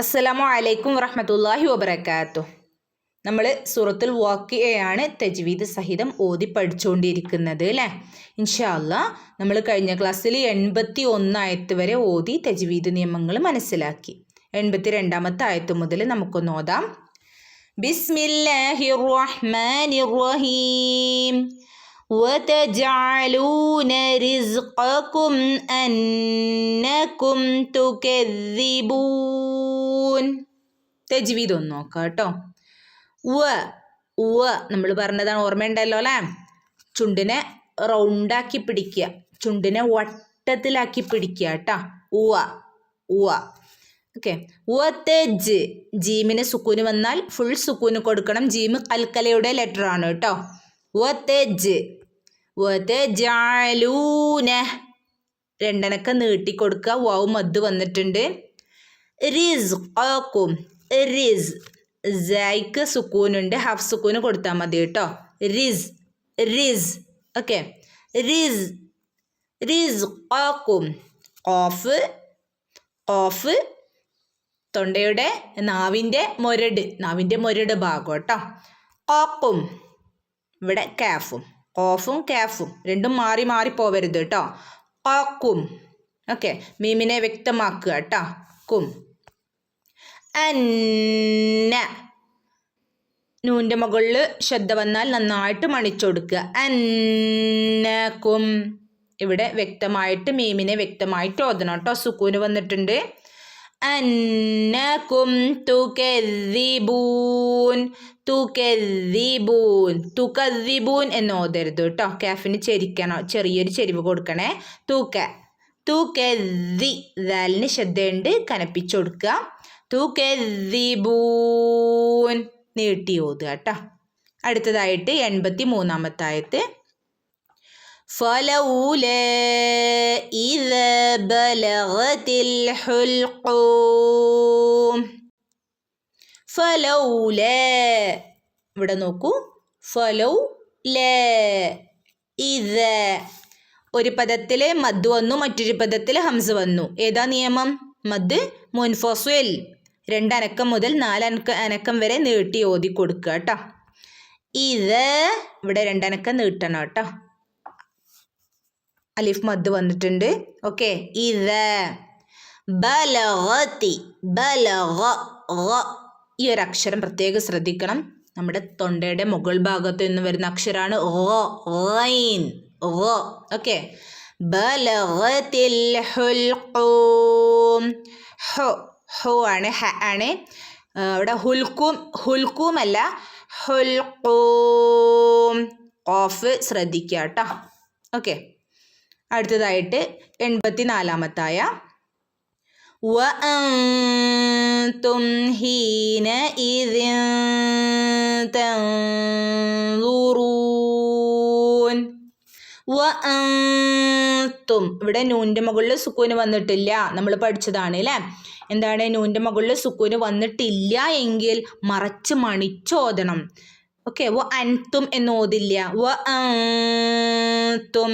അസ്സലാമു അലൈക്കും വറഹ്മത്തുള്ളാഹി വബറകാതുഹു. നമ്മൾ സൂറത്തുൽ വാഖിഅയാണ് തജ്വീദ് സഹിതം ഓതി പഠിച്ചുകൊണ്ടിരിക്കുന്നത് അല്ലേ. ഇൻഷാ അല്ലാഹ് നമ്മൾ കഴിഞ്ഞ ക്ലാസ്സിൽ 81 ആയത്ത് വരെ ഓതി തജ്വീദ് നിയമങ്ങൾ മനസ്സിലാക്കി. 82ാമത്തെ ആയത്ത് മുതൽ നമുക്കൊന്ന് ഓതാം. ബിസ്മില്ലാഹിർ റഹ്മാനിർ റഹീം وَتَجْعَلُونَ رِزْقَكُمْ أَنَّكُمْ تُكَذِّبُونَ. തജ്വീദ് ഒന്ന് നോക്കാം കേട്ടോ. നമ്മൾ പറഞ്ഞതാണ്, ഓർമ്മയുണ്ടല്ലോ അല്ലേ. ചുണ്ടിനെ റൗണ്ടാക്കി പിടിക്കുക, ചുണ്ടിനെ വട്ടത്തിലാക്കി പിടിക്കുക കേട്ടോ. ഓക്കെ. ജീമിന് സുക്കൂന് വന്നാൽ ഫുൾ സുക്കൂന് കൊടുക്കണം. ജീം കൽക്കലയുടെ ലെറ്റർ ആണ് കേട്ടോ. വതജഅലൂന രണ്ടനക്ക നീട്ടിക്കൊടുക്കുക. വാവ് മദ് വന്നിട്ടുണ്ട്. റിസ്ഖക്കും സൈക്ക് സുക്കൂനുണ്ട്, ഹാഫ് സുക്കൂന് കൊടുത്താൽ മതി കേട്ടോ. റിസ് ഓക്കെ. റിസ്ഖക്കും ഖാഫ് തൊണ്ടയുടെ നാവിൻ്റെ മൊരട് ഭാഗം കേട്ടോ. ഖാക്കും ഇവിടെ കാഫും, ഖാഫും കാഫും രണ്ടും മാറി മാറി പോവരുത് കേട്ടോ. ഖാക്കും ഓക്കെ. മീമിനെ വ്യക്തമാക്കുക കേട്ടോ. കും. അന്ന നൂൻ്റെ മുകളിൽ ശ്രദ്ധ വന്നാൽ നന്നായിട്ട് മണിച്ചൊടുക്കുക. അന്നകും ഇവിടെ വ്യക്തമായിട്ട് മീമിനെ വ്യക്തമായിട്ട് ഓതണം കേട്ടോ. സുക്കൂന് വന്നിട്ടുണ്ട്. അന്നകും തുകദ്ദിബൂൻ എന്ന് ഓതരുത് കേട്ടോ. കാഫിന് ചെറിയൊരു ചെരിവ് കൊടുക്കണേ. ദാലിന് ശ്രദ്ധയുണ്ട്, കനപ്പിച്ചു കൊടുക്കുക. തുകദ്ദിബൂൻ നീട്ടി ഓതുക കേട്ടോ. അടുത്തതായിട്ട് 83ാമത്തെ ആയത്ത്. ഫലൗലാ ഇദാ ബലഗതിൽ ഹുൽഖൂം. ഫലൗലാ ഇവിടെ നോക്കൂ. ഫലൗലാ ഇദാ ഒരു പദത്തിൽ മദ് വന്നു, മറ്റൊരു പദത്തിൽ ഹംസ വന്നു. ഏതാ നിയമം? മദ് മുൻഫസിൽ 2 അനക്കം മുതൽ 4 അനക്കം വരെ നീട്ടി ഓതി കൊടുക്കുക കേട്ടോ. ഇത് ഇവിടെ 2 അനക്കം നീട്ടണം കേട്ടോ. അലിഫ് മദ് വന്നിട്ടുണ്ട്. ഓക്കെ. ഇത് ബലഗതി ഈ ഒരു അക്ഷരം പ്രത്യേകം ശ്രദ്ധിക്കണം. നമ്മുടെ തൊണ്ടയുടെ മുകൾ ഭാഗത്ത് നിന്ന് വരുന്ന അക്ഷരമാണ് ഓക്കെ. ബലഗതിൽ ഹുൽഖൂം. ഹോ ആണ്, ഹ ആണ്. അവിടെ ഹുൽഖൂം അല്ല, ഹുൽഖൂം. ഖാഫ് ശ്രദ്ധിക്കുക കേട്ടോ. ഓക്കെ. അടുത്തതായിട്ട് 84ാമത്തായ. വഅൻതും ഹീനഇദിൻ തൻദുറൂൻ. വഅൻതും ഇവിടെ നൂൻ്റെ മുകളിൽ സുക്കൂന് വന്നിട്ടില്ല. നമ്മൾ പഠിച്ചതാണ് അല്ലേ. എന്താണ്? നൂൻ്റെ മുകളിൽ സുക്കൂന് വന്നിട്ടില്ല എങ്കിൽ മറച്ച് മണിച്ചോദണം. ഓക്കെ. വഅൻതും എന്ന് ഓതില്ല. വഅൻതും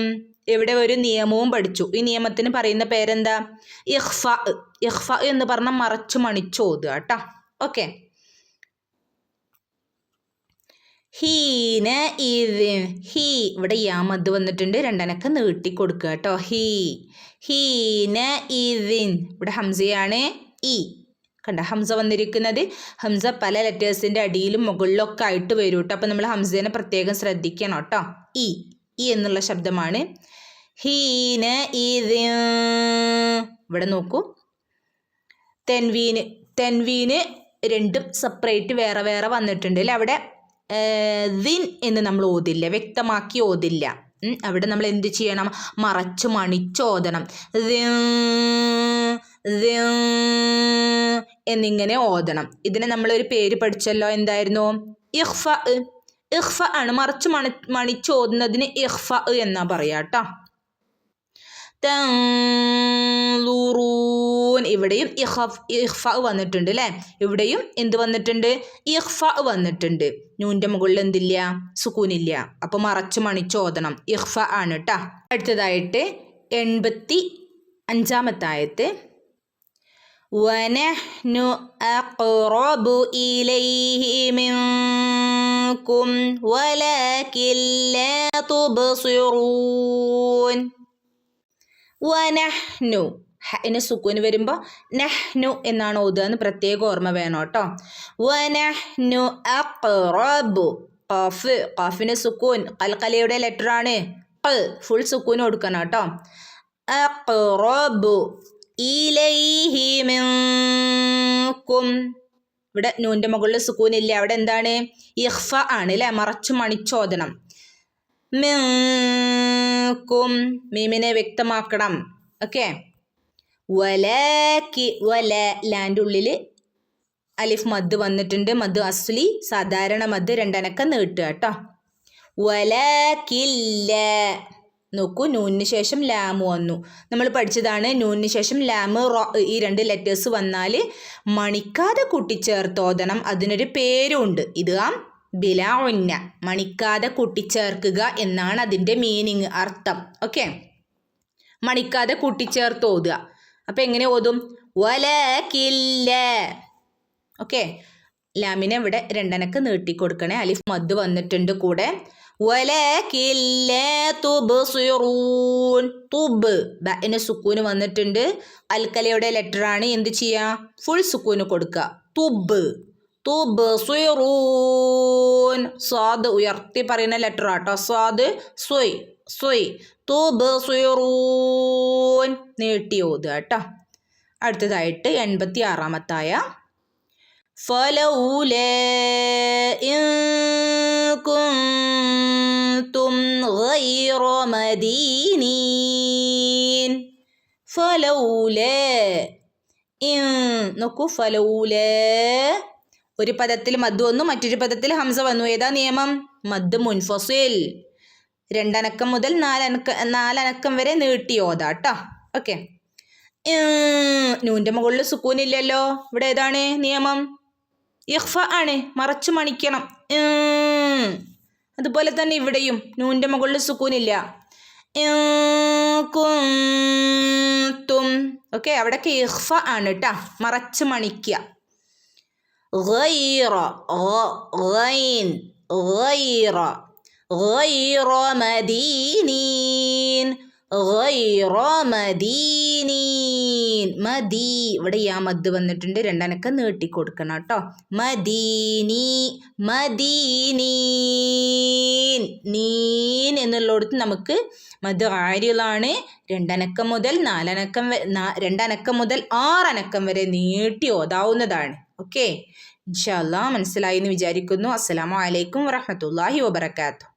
ഇവിടെ ഒരു നിയമവും പഠിച്ചു. ഈ നിയമത്തിന് പറയുന്ന പേരെന്താ? ഇഖ്ഫ എന്ന് പറഞ്ഞാൽ മറച്ചു മണിച്ചോതുക കേട്ടോ. ഓക്കെ. ഹീന ഇദിൻ. ഇവിടെ യാമദ് വന്നിട്ടുണ്ട്, 2 അനക്കം നീട്ടി കൊടുക്കുക കേട്ടോ. ഹീന ഇദിൻ ഇവിടെ ഹംസയാണ്. കണ്ട ഹംസ വന്നിരിക്കുന്നത്. ഹംസ പല ലെറ്റേഴ്സിൻ്റെ അടിയിലും മുകളിലൊക്കെ ആയിട്ട് വരും കേട്ടോ. അപ്പം നമ്മൾ ഹംസേനെ പ്രത്യേകം ശ്രദ്ധിക്കണം കേട്ടോ. ഈ എന്നുള്ള ശബ്ദമാണ്. ഹീന ഇദിൻ ഇവിടെ നോക്കൂ. തെൻവീന് രണ്ടും സെപ്പറേറ്റ് വേറെ വേറെ വന്നിട്ടുണ്ട് അല്ലേ. അവിടെ ദിൻ എന്ന് നമ്മൾ ഓതില്ല, വ്യക്തമാക്കി ഓതില്ല. അവിടെ നമ്മൾ എന്ത് ചെയ്യണം? മറച്ചു മണിച്ചോദനം. എന്നിങ്ങനെ ഓതണം. ഇതിനെ നമ്മളൊരു പേര് പഠിച്ചല്ലോ. എന്തായിരുന്നു? ഇഖ്ഫ ആണ്. മറച്ചു മണിച്ചോതുന്നതിന് ഇഖ്ഫ എന്നാ പറയാ കേട്ടോ. തൻദുറൂൻ ഇവിടെയും ഇഖ്ഫ വന്നിട്ടുണ്ട് അല്ലേ. ഇവിടെയും എന്ത് വന്നിട്ടുണ്ട്? ഇഖ്ഫ വന്നിട്ടുണ്ട്. നൂൻ്റെ മുകളിൽ എന്തില്ല? സുക്കൂനില്ല. അപ്പോൾ മറച്ചു മണിച്ചോദനം. ഇഖ്ഫ ആണ് കേട്ടോ. അടുത്തതായിട്ട് 85ാമത്തെ ആയത്ത്. വനഹ്നു അഖ്റബു ഇലൈഹി മിൻകും വലാകിൻ ലാ തുബ്സിറൂൻ. വനഹ്നു ഹന് സുക്കൂന് വരുമ്പോൾ നഹ്നു എന്നാണ് ഓതുക എന്ന് പ്രത്യേകം ഓർമ്മ വേണം കേട്ടോ. വനഹ്നു അഖ്റബു ഖാഫ് ഖാഫിന് സുക്കൂൻ ഖൽഖലയുടെ ലെറ്റർ ആണ്. ഫുൾ സുക്കൂന് കൊടുക്കണം കേട്ടോ. അഖ്റബു ഇലൈഹി മിൻകും ഇവിടെ നൂൻ്റെ മുകളിൽ സുക്കൂൻ ഇല്ല. അവിടെ എന്താണ്? ഇഖ്ഫ ആണ് അല്ലേ, മറച്ചു മണിച്ചോദനം. മിൻകും മീമിനെ വ്യക്തമാക്കണം. ഓക്കെ. വലാകി വല ലാൻ്റെ ഉള്ളിൽ അലിഫ് മദ് വന്നിട്ടുണ്ട്. മദ് അസ്ലി സാധാരണ മദ് രണ്ടനക്കം നീട്ടുക കേട്ടോ. വലാകില്ല നോക്കൂ, നൂനിന് ശേഷം ലാമ് വന്നു. നമ്മൾ പഠിച്ചതാണ് നൂനിന് ശേഷം ലാമ് റോ ഈ രണ്ട് ലെറ്റേഴ്സ് വന്നാൽ മണിക്കാതെ കൂട്ടിച്ചേർത്തോതണം. അതിനൊരു പേരുണ്ട്. ഇത് ബിലാ ഉന്ന, മണിക്കാതെ കൂട്ടിച്ചേർക്കുക എന്നാണ് അതിൻ്റെ മീനിങ്, അർത്ഥം. ഓക്കെ. മണിക്കാതെ കൂട്ടിച്ചേർത്ത് ഓതുക. അപ്പം എങ്ങനെ ഓതും? വലാകില്ല. ഓക്കെ. ലാമിനെ ഇവിടെ രണ്ടനക്ക് നീട്ടിക്കൊടുക്കണേ. അലിഫ് മദ് വന്നിട്ടുണ്ട് കൂടെ. വലാകിൻ ലാ തുബ്സിറൂൻ. തുബ് ബഅന് സുക്കൂന് വന്നിട്ടുണ്ട്. അൽക്കലയുടെ ലെറ്റർ ആണ്. എന്ത് ചെയ്യുക? ഫുൾ സുക്കൂന് കൊടുക്കുക. തുബ് തുബ്സിറൂൻ. സ്വാദ് ഉയർത്തി പറയുന്ന ലെറ്റർ ആട്ടോ. സ്വാദ് സൊയ് സൊയ്. തുബ്സിറൂൻ നീട്ടി ഓതുക കേട്ടോ. അടുത്തതായിട്ട് 86-ാമത്തായ ഫലൗലാ ഇൻ കുൻതും ഗൈറ മദീനീൻ. ഫലൗലാ ഇൻ നോക്കൂ, ഫലൗലാ ഒരു പദത്തിൽ മദ് വന്നു, മറ്റൊരു പദത്തിൽ ഹംസ വന്നു. ഏതാ നിയമം? മദ് മുൻഫസിൽ. രണ്ടനക്കം മുതൽ നാലനക്കം വരെ നീട്ടി ഓതാ കേട്ടോ. ഓക്കെ. നൂൻ്റെ മുകളിൽ സുക്കൂനില്ലല്ലോ. ഇവിടെ ഏതാണ് നിയമം? ഇഖ്ഫ ആണ്, മറച്ചു മണിക്കണം. അതുപോലെ തന്നെ ഇവിടെയും നൂൻ്റെ മുകളിൽ സുക്കൂനില്ല. കുൻതും ഓക്കെ, അവിടെയൊക്കെ ഇഖ്ഫ ആണ് കേട്ടോ, മറച്ചു മണിക്കുക. ഗൈറ ഗൈൻ ഗൈറ ഗൈറ മദീനീൻ ഗൈറ മദീനീൻ. മദീ ഇവിടെ യാ മദ് വന്നിട്ടുണ്ട്. രണ്ടനക്കം നീട്ടിക്കൊടുക്കണം കേട്ടോ. മദീനി മദീനീൻ. നീൻ എന്നുള്ളിടത്ത് നമുക്ക് മദ് ആരിലാണ്. രണ്ടനക്കം മുതൽ രണ്ടനക്കം മുതൽ 6 അനക്കം വരെ നീട്ടി ഓതാവുന്നതാണ്. ഓക്കെ. ഇൻഷാ അല്ലാഹ് മനസ്സിലായി എന്ന് വിചാരിക്കുന്നു. അസ്സലാമു അലൈക്കും വറഹ്മത്തുള്ളാഹി വബറകാതുഹു.